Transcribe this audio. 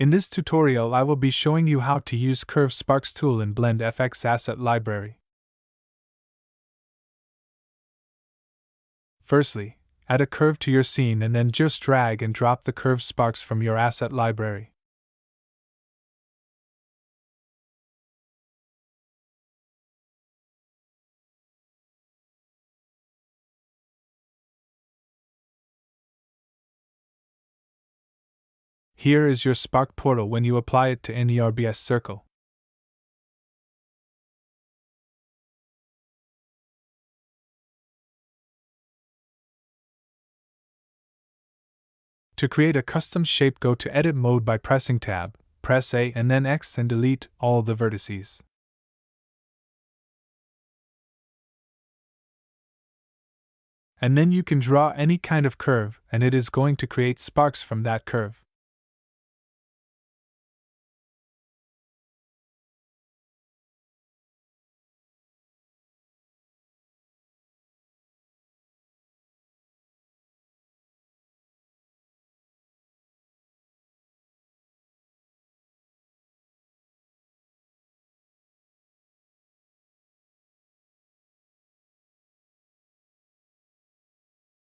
In this tutorial I will be showing you how to use Curve Sparks tool in BlendFX asset library. Firstly, add a curve to your scene and then just drag and drop the curve sparks from your asset library. Here is your spark portal when you apply it to any RBS circle. To create a custom shape, go to Edit mode by pressing Tab, press A and then X and delete all the vertices. And then you can draw any kind of curve and it is going to create sparks from that curve.